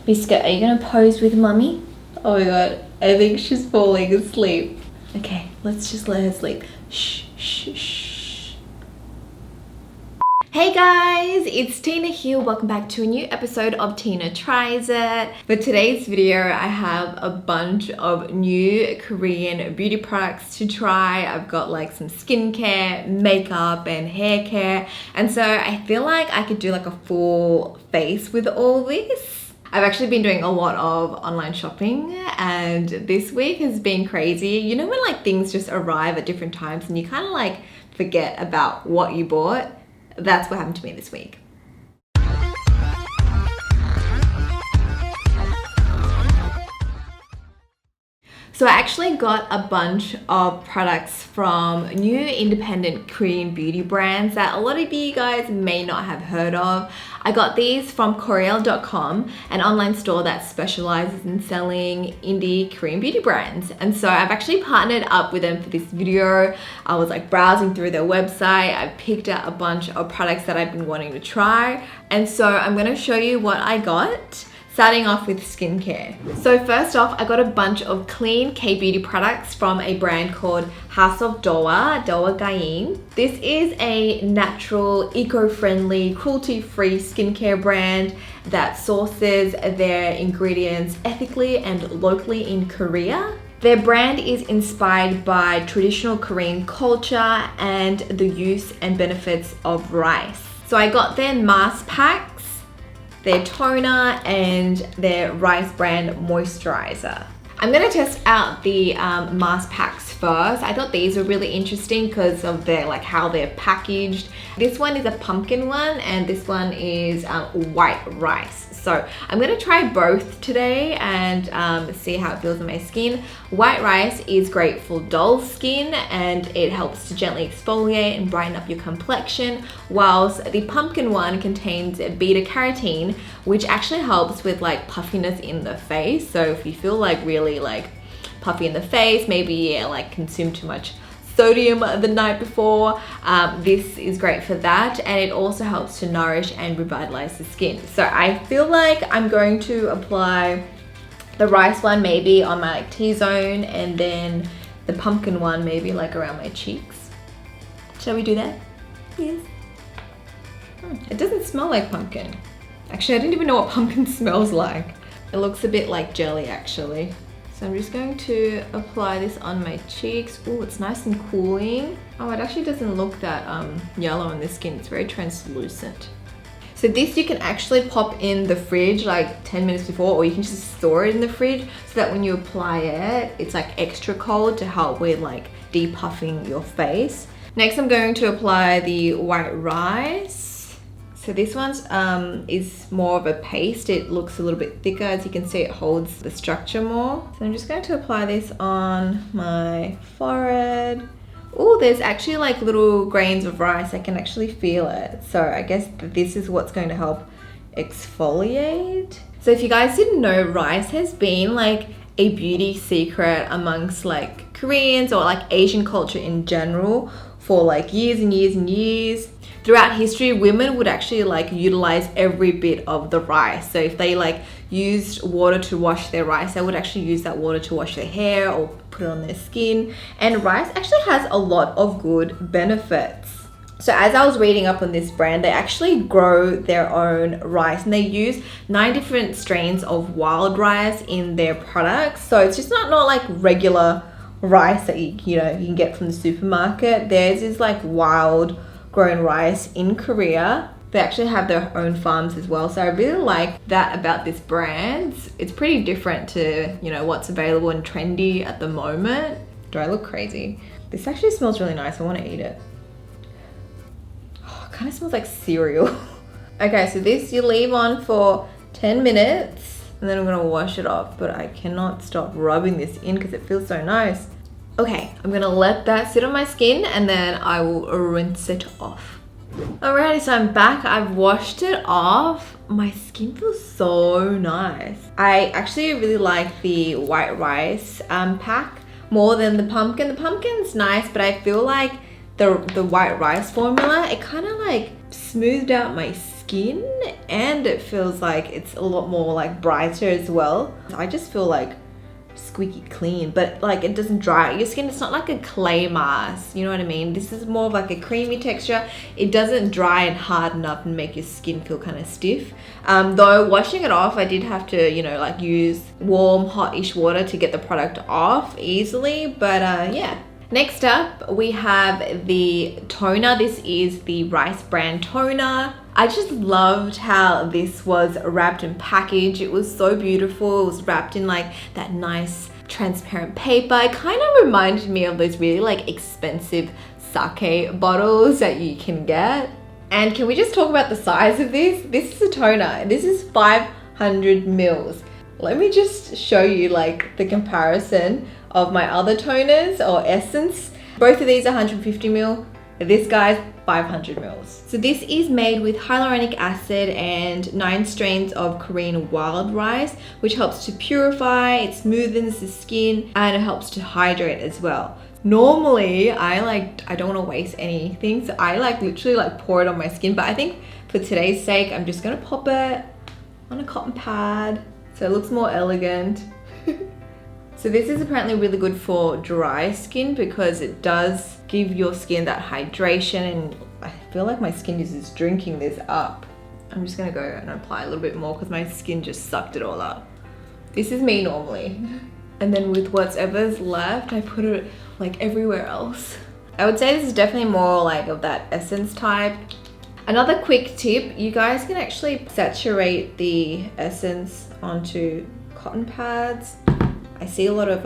Biscuit, are you gonna pose with mummy? Oh my god, I think she's falling asleep. Okay, let's just let her sleep. Shh, shh, shh. Hey guys, it's Tina here. Welcome back to a new episode of Tina Tries It. For today's video, I have a bunch of new Korean beauty products to try. I've got like some skincare, makeup, and hair care. And so I feel like I could do like a full face with all this. I've actually been doing a lot of online shopping and this week has been crazy. You know when like things just arrive at different times and you kind of like forget about what you bought? That's what happened to me this week. So I actually got a bunch of products from new independent Korean beauty brands that a lot of you guys may not have heard of. I got these from Koreal.com, an online store that specializes in selling indie Korean beauty brands. And so I've actually partnered up with them for this video. I was like browsing through their website. I picked out a bunch of products that I've been wanting to try. And so I'm gonna show you what I got. Starting off with skincare. So first off, I got a bunch of clean K-beauty products from a brand called House of Dohwa, Dohwa Gain. This is a natural, eco-friendly, cruelty-free skincare brand that sources their ingredients ethically and locally in Korea. Their brand is inspired by traditional Korean culture and the use and benefits of rice. So I got their mask packs, their toner, and their rice brand moisturizer. I'm gonna test out the mask packs first. I thought these were really interesting because of their like how they're packaged. This one is a pumpkin one and this one is white rice. So I'm gonna try both today and see how it feels on my skin. White rice is great for dull skin and it helps to gently exfoliate and brighten up your complexion, whilst the pumpkin one contains beta carotene, which actually helps with like puffiness in the face. So if you feel like really like puffy in the face, maybe like consume too much sodium the night before, this is great for that, and it also helps to nourish and revitalize the skin. So I feel like I'm going to apply the rice one maybe on my like T-zone and then the pumpkin one maybe like around my cheeks. Shall we do that? Yes. It doesn't smell like pumpkin. Actually, I didn't even know what pumpkin smells like. It looks a bit like jelly actually. So I'm just going to apply this on my cheeks. Oh, it's nice and cooling. Oh, it actually doesn't look that yellow on the skin. It's very translucent. So this you can actually pop in the fridge like 10 minutes before, or you can just store it in the fridge so that when you apply it, it's like extra cold to help with like depuffing your face. Next, I'm going to apply the white rice. So this one's is more of a paste. It looks a little bit thicker. As you can see, it holds the structure more. So I'm just going to apply this on my forehead. Oh, there's actually like little grains of rice. I can actually feel it. So I guess this is what's going to help exfoliate. So if you guys didn't know, rice has been like a beauty secret amongst like Koreans or like Asian culture in general for like years and years and years. Throughout history, women would actually like utilize every bit of the rice. So if they like used water to wash their rice, they would actually use that water to wash their hair or put it on their skin. And rice actually has a lot of good benefits. So as I was reading up on this brand, they actually grow their own rice and they use 9 different strains of wild rice in their products. So it's just not like regular rice that you can get from the supermarket. Theirs is like wild grown rice in Korea. They actually have their own farms as well. So I really like that about this brand. It's pretty different to, what's available and trendy at the moment. Do I look crazy? This actually smells really nice. I want to eat it. Oh, it kind of smells like cereal. Okay, so this you leave on for 10 minutes and then I'm gonna wash it off, but I cannot stop rubbing this in because it feels so nice. Okay, I'm gonna let that sit on my skin and then I will rinse it off. Alrighty, so I'm back. I've washed it off. My skin feels so nice. I actually really like the white rice pack more than the pumpkin. The pumpkin's nice, but I feel like the white rice formula, it kind of like smoothed out my skin skin, and it feels like it's a lot more like brighter as well. I just feel like squeaky clean, but like it doesn't dry out your skin. It's not like a clay mask, you know what I mean? This is more of like a creamy texture. It doesn't dry and harden up and make your skin feel kind of stiff. Though washing it off, I did have to, you know, like use warm, hot-ish water to get the product off easily, but yeah. Next up, we have the toner. This is the Rice brand toner. I just loved how this was wrapped and packaged. It was so beautiful. It was wrapped in like that nice transparent paper. It kind of reminded me of those really like expensive sake bottles that you can get. And can we just talk about the size of this? This is a toner. This is 500 mils. Let me just show you like the comparison of my other toners or essence. Both of these are 150 ml. This guy's 500 mils. So this is made with hyaluronic acid and 9 strains of Korean wild rice, which helps to purify, it smoothens the skin, and it helps to hydrate as well. Normally, I don't want to waste anything, so I literally pour it on my skin, but I think for today's sake, I'm just gonna pop it on a cotton pad so it looks more elegant. So this is apparently really good for dry skin because it does give your skin that hydration, and I feel like my skin is just drinking this up. I'm just gonna go and apply a little bit more because my skin just sucked it all up. This is me normally. And then with whatever's left, I put it like everywhere else. I would say this is definitely more like of that essence type. Another quick tip, you guys can actually saturate the essence onto cotton pads. I see a lot of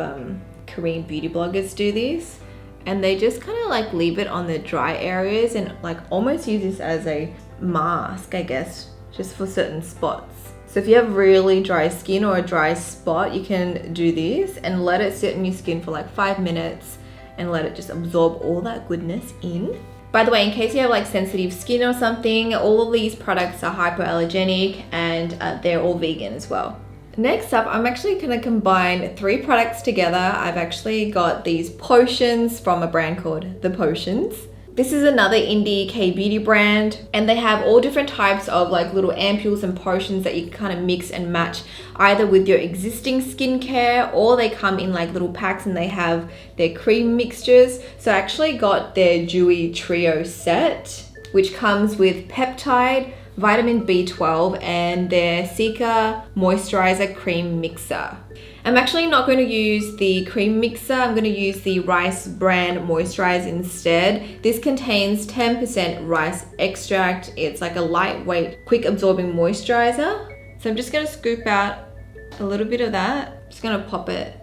Korean beauty bloggers do this, and they just kind of like leave it on the dry areas and like almost use this as a mask, I guess, just for certain spots. So if you have really dry skin or a dry spot, you can do this and let it sit in your skin for like 5 minutes and let it just absorb all that goodness in. By the way, in case you have like sensitive skin or something, all of these products are hypoallergenic and they're all vegan as well. Next up, I'm actually gonna combine 3 products together. I've actually got these potions from a brand called The Potions. This is another indie K-beauty brand, and they have all different types of like little ampules and potions that you can kind of mix and match either with your existing skincare, or they come in like little packs and they have their cream mixtures. So I actually got their Dewy Trio set, which comes with peptide, vitamin B12, and their Cica Moisturizer Cream Mixer. I'm actually not going to use the cream mixer. I'm going to use the Rice brand moisturizer instead. This contains 10% rice extract. It's like a lightweight, quick absorbing moisturizer. So I'm just going to scoop out a little bit of that. Just going to pop it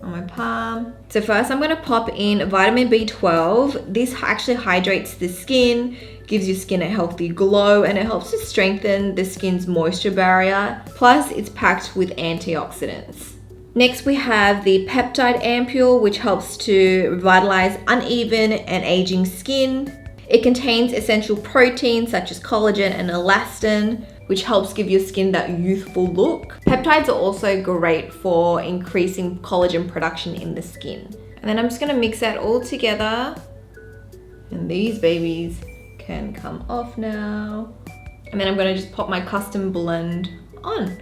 on my palm. So first I'm going to pop in vitamin B12. This actually hydrates the skin, gives your skin a healthy glow, and it helps to strengthen the skin's moisture barrier. Plus it's packed with antioxidants. Next we have the peptide ampule, which helps to revitalize uneven and aging skin. It contains essential proteins such as collagen and elastin, which helps give your skin that youthful look. Peptides are also great for increasing collagen production in the skin. And then I'm just gonna mix that all together. And these babies can come off now. And then I'm gonna just pop my custom blend on.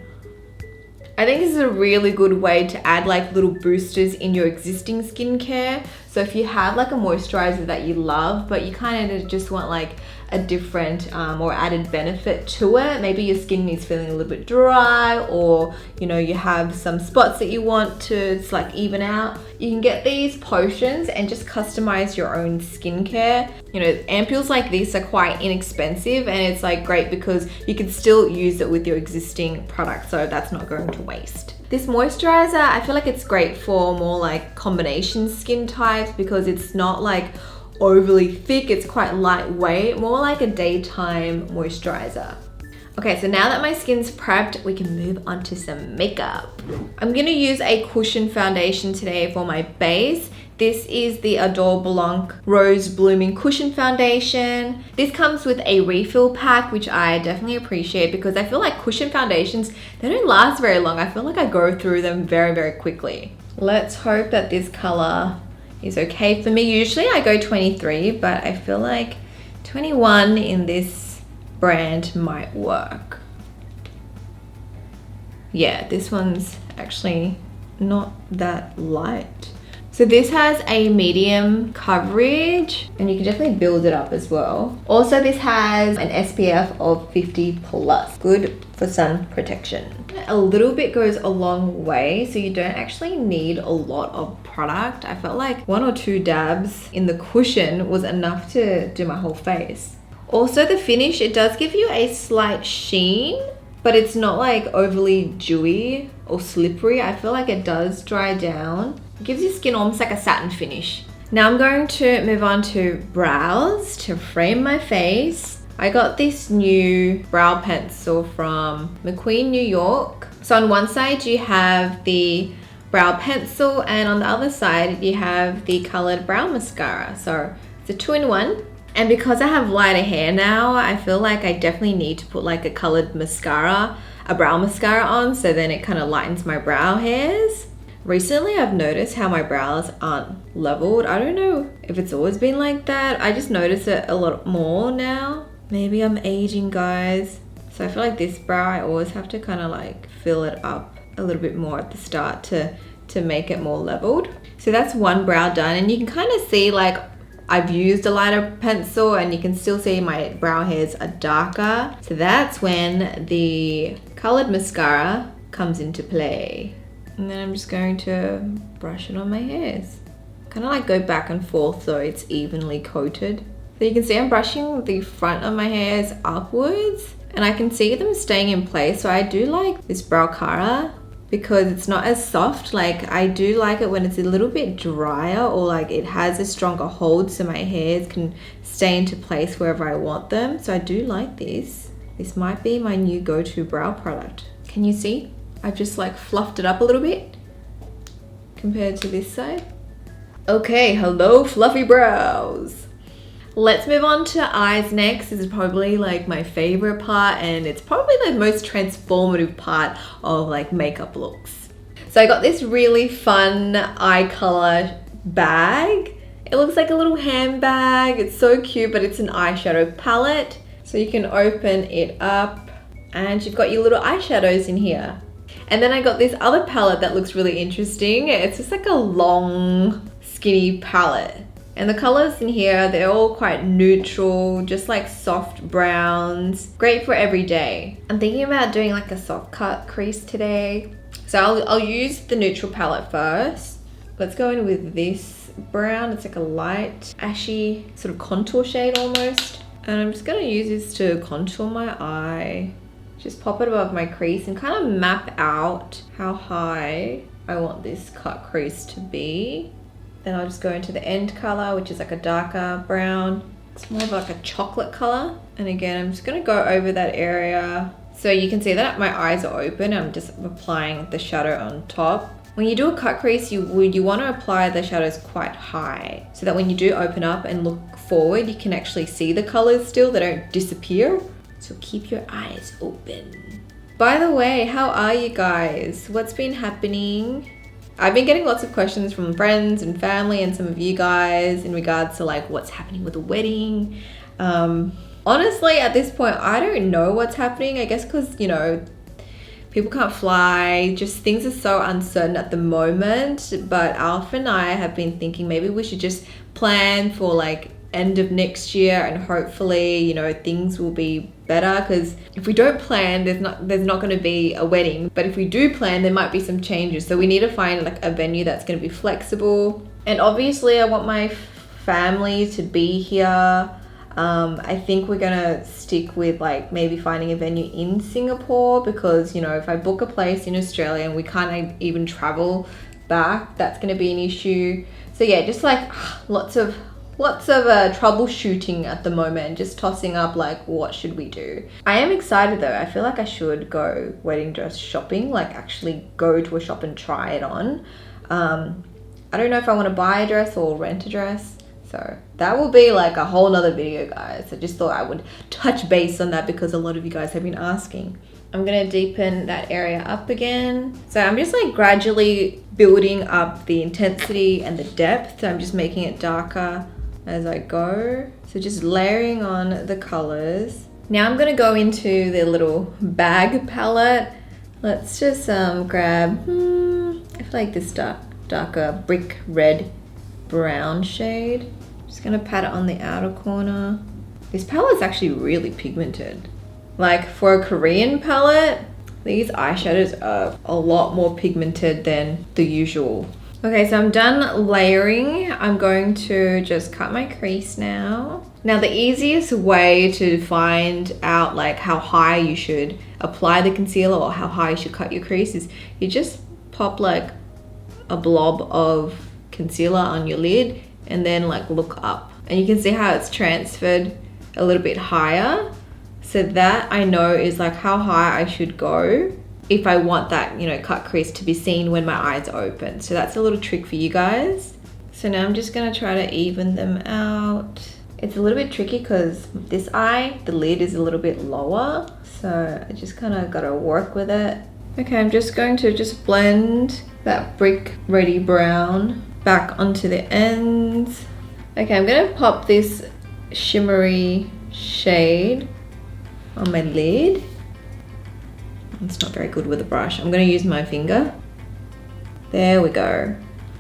I think this is a really good way to add like little boosters in your existing skincare. So if you have like a moisturizer that you love, but you kind of just want like a different or added benefit to it, maybe your skin is feeling a little bit dry, or you know, you have some spots that you want to like even out, you can get these potions and just customize your own skincare. You know, ampules like this are quite inexpensive, and it's like great because you can still use it with your existing product, so that's not going to waste. This moisturizer, I feel like it's great for more like combination skin types because it's not like overly thick, it's quite lightweight, more like a daytime moisturizer. Okay, so now that my skin's prepped, we can move on to some makeup. I'm gonna use a cushion foundation today for my base. This is the Adore Blanc Rose Blooming Cushion Foundation. This comes with a refill pack, which I definitely appreciate because I feel like cushion foundations, they don't last very long. I feel like I go through them very, very quickly. Let's hope that this color is okay for me. Usually I go 23, but I feel like 21 in this brand might work. Yeah, this one's actually not that light. So this has a medium coverage and you can definitely build it up as well. Also, this has an SPF of 50 plus, good for sun protection. A little bit goes a long way, so you don't actually need a lot of product. I felt like 1 or 2 dabs in the cushion was enough to do my whole face. Also, the finish, it does give you a slight sheen, but it's not like overly dewy or slippery. I feel like it does dry down. It gives your skin almost like a satin finish. Now I'm going to move on to brows to frame my face. I got this new brow pencil from McQueen, New York. So on one side you have the brow pencil and on the other side you have the colored brow mascara. So it's a 2-in-1. And because I have lighter hair now, I feel like I definitely need to put like a colored mascara, a brow mascara on, so then it kind of lightens my brow hairs. Recently, I've noticed how my brows aren't leveled. I don't know if it's always been like that. I just notice it a lot more now. Maybe I'm aging, guys. So I feel like this brow, I always have to kind of like fill it up a little bit more at the start to make it more leveled. So that's one brow done, and you can kind of see like I've used a lighter pencil and you can still see my brow hairs are darker. So that's when the colored mascara comes into play. And then I'm just going to brush it on my hairs. Kind of like go back and forth so it's evenly coated. So you can see I'm brushing the front of my hairs upwards and I can see them staying in place. So I do like this brow cara because it's not as soft. Like I do like it when it's a little bit drier or like it has a stronger hold so my hairs can stay into place wherever I want them. So I do like this. This might be my new go-to brow product. Can you see? I've just like fluffed it up a little bit compared to this side. Okay, hello fluffy brows. Let's move on to eyes next. This is probably like my favorite part and it's probably the most transformative part of like makeup looks. So I got this really fun eye color bag. It looks like a little handbag. It's so cute, but it's an eyeshadow palette. So you can open it up and you've got your little eyeshadows in here. And then I got this other palette that looks really interesting. It's just like a long, skinny palette. And the colors in here, they're all quite neutral, just like soft browns. Great for every day. I'm thinking about doing like a soft cut crease today. So I'll use the neutral palette first. Let's go in with this brown. It's like a light, ashy sort of contour shade almost. And I'm just gonna use this to contour my eye. Just pop it above my crease and kind of map out how high I want this cut crease to be. Then I'll just go into the end color, which is like a darker brown. It's more of like a chocolate color. And again, I'm just gonna go over that area. So you can see that my eyes are open. I'm just applying the shadow on top. When you do a cut crease, you want to apply the shadows quite high so that when you do open up and look forward, you can actually see the colors still. They don't disappear. So keep your eyes open. By the way, how are you guys? What's been happening? I've been getting lots of questions from friends and family and some of you guys in regards to like what's happening with the wedding. Honestly, at this point, I don't know what's happening. I guess because, you know, people can't fly, just things are so uncertain at the moment. But Alf and I have been thinking maybe we should just plan for like end of next year and hopefully, you know, things will be better, because if we don't plan, there's not going to be a wedding. But if we do plan, there might be some changes. So we need to find like a venue that's going to be flexible. And obviously I want my family to be here. I think we're gonna stick with like maybe finding a venue in Singapore, because, you know, if I book a place in Australia and we can't even travel back, that's gonna be an issue. So yeah, just like lots of troubleshooting at the moment, just tossing up like what should we do. I am excited though. I feel like I should go wedding dress shopping, like actually go to a shop and try it on. I don't know if I want to buy a dress or rent a dress, so that will be like a whole nother video, guys. I just thought I would touch base on that because a lot of you guys have been asking. I'm gonna deepen that area up again. So I'm just like gradually building up the intensity and the depth. So I'm just making it darker as I go. So just layering on the colors. Now I'm gonna go into the little bag palette. Let's just grab, I feel like this darker brick red brown shade. Just gonna pat it on the outer corner. This palette is actually really pigmented. Like for a Korean palette, these eyeshadows are a lot more pigmented than the usual. Okay, so I'm done layering. I'm going to just cut my crease now. Now the easiest way to find out like how high you should apply the concealer or how high you should cut your crease is you just pop like a blob of concealer on your lid and then like look up. And you can see how it's transferred a little bit higher. So that I know is like how high I should go if I want that, you know, cut crease to be seen when my eyes are open. So that's a little trick for you guys. So now I'm just gonna try to even them out. It's a little bit tricky because this eye, the lid is a little bit lower. So I just kind of gotta work with it. Okay, I'm just going to just blend that brick ready brown back onto the ends. Okay, I'm gonna pop this shimmery shade on my lid. It's not very good with a brush. I'm gonna use my finger. There we go.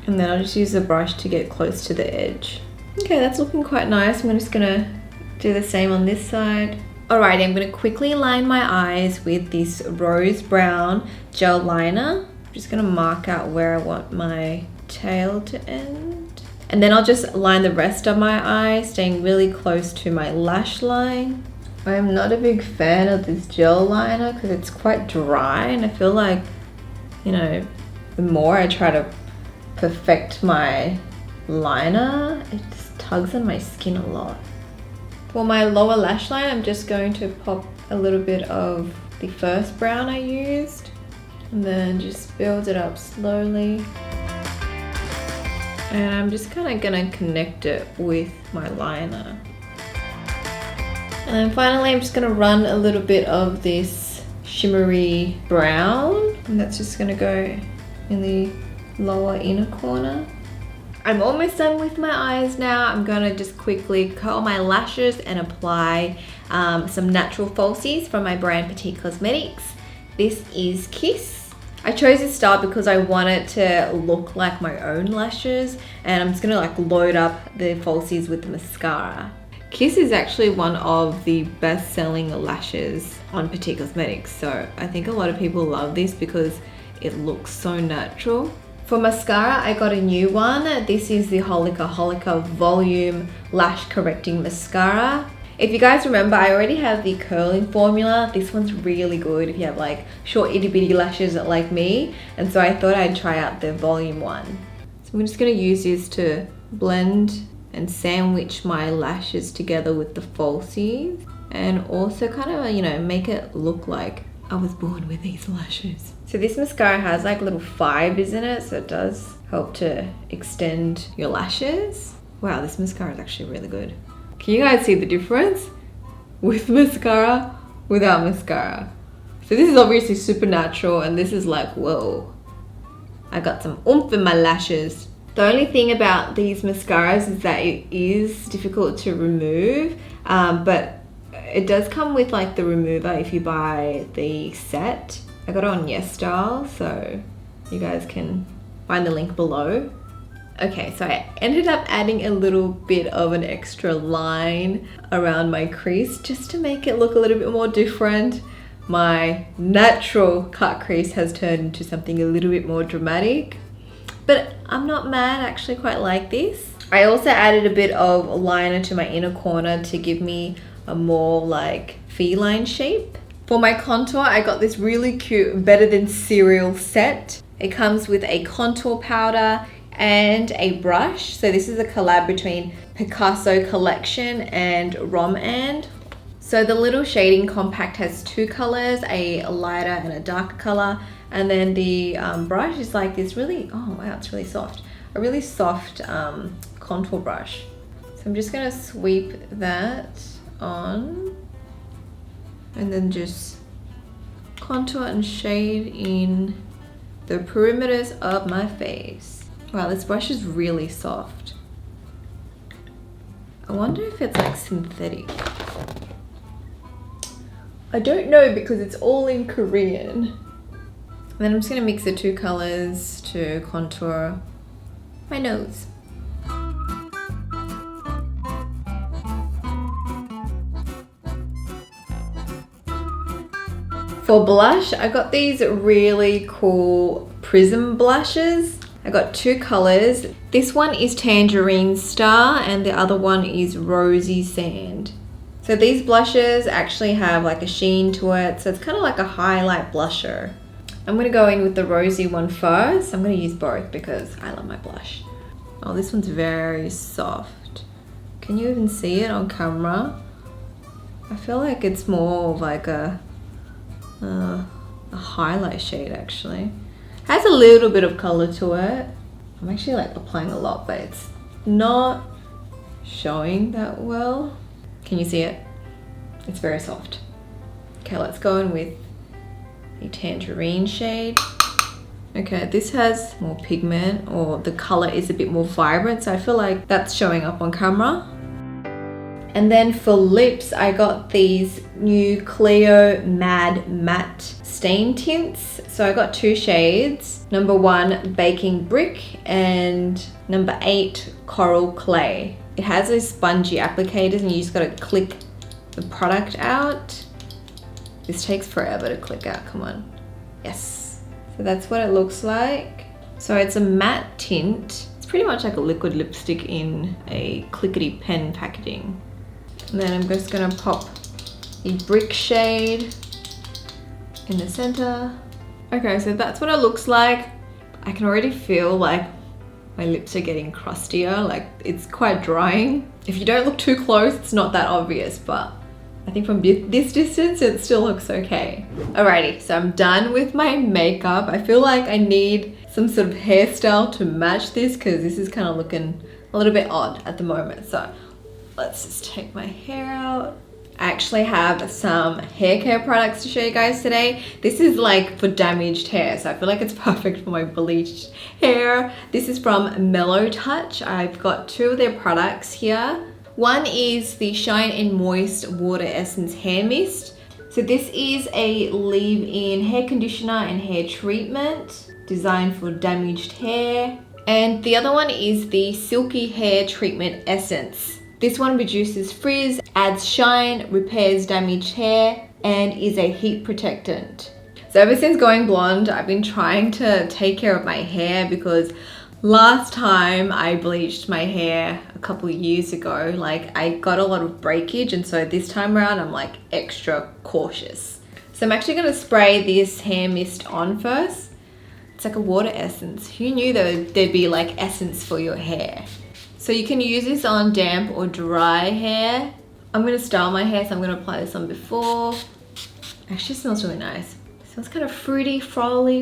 And then I'll just use the brush to get close to the edge. Okay, that's looking quite nice. I'm just gonna do the same on this side. Alrighty, I'm gonna quickly line my eyes with this rose brown gel liner. I'm just gonna mark out where I want my tail to end. And then I'll just line the rest of my eye, staying really close to my lash line. I'm not a big fan of this gel liner because it's quite dry, and I feel like, you know, the more I try to perfect my liner, it just tugs on my skin a lot. For my lower lash line, I'm just going to pop a little bit of the first brown I used and then just build it up slowly. And I'm just kind of gonna connect it with my liner. And then finally, I'm just gonna run a little bit of this shimmery brown, and that's just gonna go in the lower inner corner. I'm almost done with my eyes now. I'm gonna just quickly curl my lashes and apply some natural falsies from my brand Petite Cosmetics. This is Kiss. I chose this style because I want it to look like my own lashes, and I'm just gonna like load up the falsies with the mascara. Kiss is actually one of the best selling lashes on Petite Cosmetics, so I think a lot of people love this because it looks so natural. For mascara, I got a new one. This is the Holika Volume Lash Correcting Mascara. If you guys remember, I already have the curling formula. This one's really good if you have like short itty bitty lashes like me. And so I thought I'd try out the volume one. So I'm just gonna use this to blend and sandwich my lashes together with the falsies. And also kind of, you know, make it look like I was born with these lashes. So this mascara has like little fibers in it, so it does help to extend your lashes. Wow, this mascara is actually really good. Can you guys see the difference with mascara, without mascara? So this is obviously super natural, and this is like, whoa, I got some oomph in my lashes. The only thing about these mascaras is that it is difficult to remove, but it does come with like the remover if you buy the set. I got it on Yes Style, so you guys can find the link below. Okay, so I ended up adding a little bit of an extra line around my crease just to make it look a little bit more different. My natural cut crease has turned into something a little bit more dramatic, but I'm not mad. I actually quite like this. I also added a bit of liner to my inner corner to give me a more like feline shape. For my contour, I got this really cute Better Than Cereal set. It comes with a contour powder and a brush. So this is a collab between Picasso Collection and Rom and. So the little shading compact has two colors, a lighter and a darker color. And then the brush is like this really, oh wow, it's really soft. A really soft contour brush. So I'm just gonna sweep that on and then just contour and shade in the perimeters of my face. Wow, this brush is really soft. I wonder if it's like synthetic. I don't know because it's all in Korean. And then I'm just gonna mix the two colors to contour my nose. For blush, I got these really cool prism blushes. I got two colors. This one is Tangerine Star and the other one is Rosy Sand. So these blushes actually have like a sheen to it, so it's kind of like a highlight blusher. I'm gonna go in with the rosy one first. I'm gonna use both because I love my blush. Oh, this one's very soft. Can you even see it on camera? I feel like it's more of like a highlight shade actually. Has a little bit of color to it. I'm actually like applying a lot, but it's not showing that well. Can you see it? It's very soft. Okay, let's go in with the tangerine shade. Okay, this has more pigment, or the color is a bit more vibrant, so I feel like that's showing up on camera. And then for lips, I got these new Cleo Mad Matte Stain Tints. So I got two shades, number 1 Baking Brick and number 8 Coral Clay. It has those spongy applicators and you just gotta click the product out. This takes forever to click out, come on. Yes. So that's what it looks like. So it's a matte tint. It's pretty much like a liquid lipstick in a clickety pen packaging. And then I'm just gonna pop the brick shade in the center. Okay, so that's what it looks like. I can already feel like my lips are getting crustier, like it's quite drying. If you don't look too close, it's not that obvious, but I think from this distance, it still looks okay. Alrighty, so I'm done with my makeup. I feel like I need some sort of hairstyle to match this because this is kind of looking a little bit odd at the moment. So let's just take my hair out. I actually have some hair care products to show you guys today. This is like for damaged hair, so I feel like it's perfect for my bleached hair. This is from Mellow Touch. I've got two of their products here. One is the Shine and Moist Water Essence Hair Mist. So this is a leave-in hair conditioner and hair treatment designed for damaged hair. And the other one is the Silky Hair Treatment Essence. This one reduces frizz, adds shine, repairs damaged hair, and is a heat protectant. So ever since going blonde, I've been trying to take care of my hair because last time I bleached my hair a couple of years ago, like I got a lot of breakage, and so this time around I'm like extra cautious. So I'm actually gonna spray this hair mist on first. It's like a water essence. Who knew there'd be like essence for your hair? So you can use this on damp or dry hair. I'm gonna style my hair, so I'm gonna apply this on before. Actually, it smells really nice. It smells kind of fruity, florally.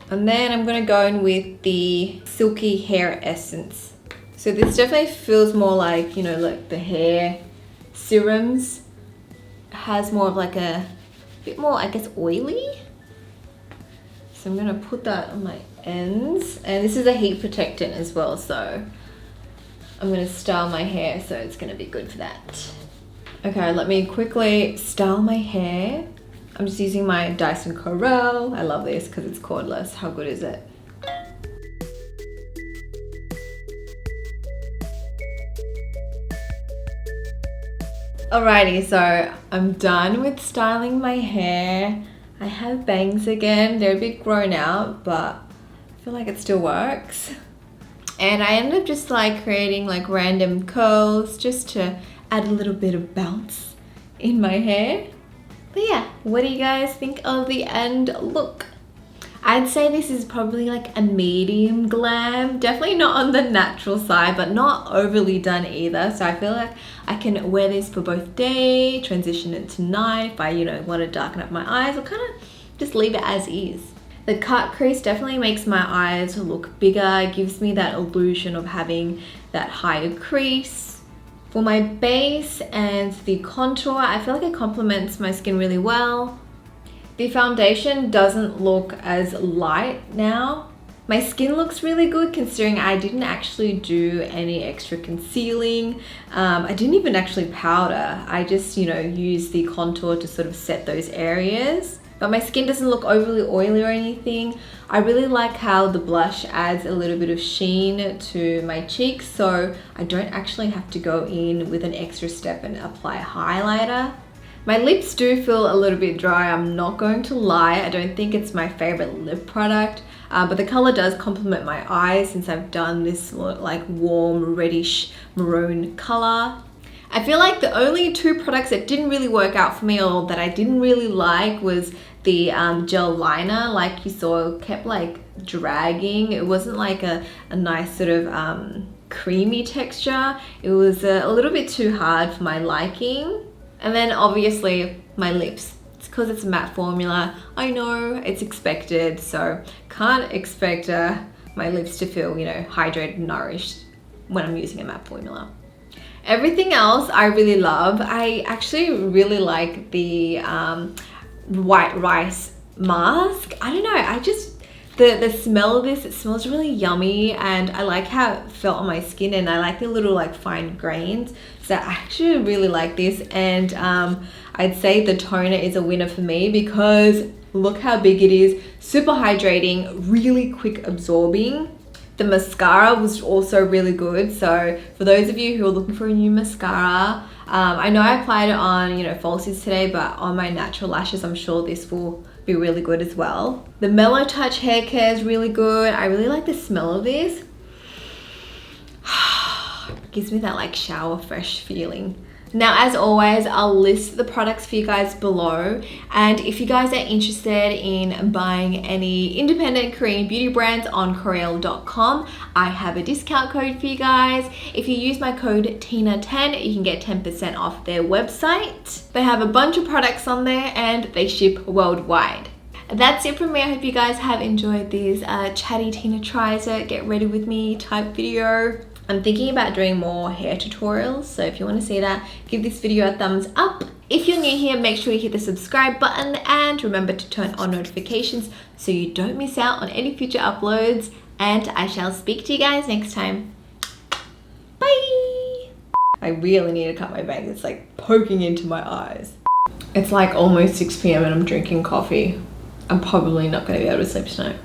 And then I'm gonna go in with the Silky Hair Essence. So this definitely feels more like, you know, like the hair serums. It has more of like a bit more, I guess, oily. So I'm gonna put that on my ends. And this is a heat protectant as well, so I'm gonna style my hair, so it's gonna be good for that. Okay, let me quickly style my hair. I'm just using my Dyson Corel. I love this because it's cordless. How good is it? Alrighty, so I'm done with styling my hair. I have bangs again. They're a bit grown out, but I feel like it still works. And I ended up just like creating like random curls just to add a little bit of bounce in my hair. But yeah, what do you guys think of the end look? I'd say this is probably like a medium glam. Definitely not on the natural side, but not overly done either. So I feel like I can wear this for both day, transition it to night if I, you know, want to darken up my eyes, or kind of just leave it as is. The cut crease definitely makes my eyes look bigger. It gives me that illusion of having that higher crease. For my base and the contour, I feel like it complements my skin really well. The foundation doesn't look as light now. My skin looks really good considering I didn't actually do any extra concealing. I didn't even actually powder. I just, you know, used the contour to sort of set those areas. But my skin doesn't look overly oily or anything. I really like how the blush adds a little bit of sheen to my cheeks, so I don't actually have to go in with an extra step and apply a highlighter. My lips do feel a little bit dry, I'm not going to lie. I don't think it's my favorite lip product, but the color does complement my eyes since I've done this like warm reddish maroon color. I feel like the only two products that didn't really work out for me or that I didn't really like was the gel liner. Like you saw, kept like dragging. It wasn't like a nice sort of creamy texture. It was a little bit too hard for my liking. And then obviously my lips. It's because it's a matte formula. I know it's expected, so can't expect my lips to feel, you know, hydrated, nourished when I'm using a matte formula. Everything else I really love. I actually really like the white rice mask. I don't know, I just, the smell of this, it smells really yummy, and I like how it felt on my skin, and I like the little like fine grains. So I actually really like this, and I'd say the toner is a winner for me because look how big it is, super hydrating, really quick absorbing. The mascara was also really good. So for those of you who are looking for a new mascara, I know I applied it on, you know, falsies today, but on my natural lashes, I'm sure this will be really good as well. The Mellow Touch hair care is really good. I really like the smell of this. It gives me that like shower fresh feeling. Now, as always, I'll list the products for you guys below, and if you guys are interested in buying any independent Korean beauty brands on Koreal.com, I have a discount code for you guys. If you use my code TINA10, you can get 10% off their website. They have a bunch of products on there and they ship worldwide. That's it from me. I hope you guys have enjoyed this chatty Tina tries it, get ready with me type video. I'm thinking about doing more hair tutorials, so if you want to see that, give this video a thumbs up. If you're new here, make sure you hit the subscribe button and remember to turn on notifications so you don't miss out on any future uploads, and I shall speak to you guys next time. Bye! I really need to cut my bag. It's like poking into my eyes. It's like almost 6 p.m. and I'm drinking coffee. I'm probably not going to be able to sleep tonight.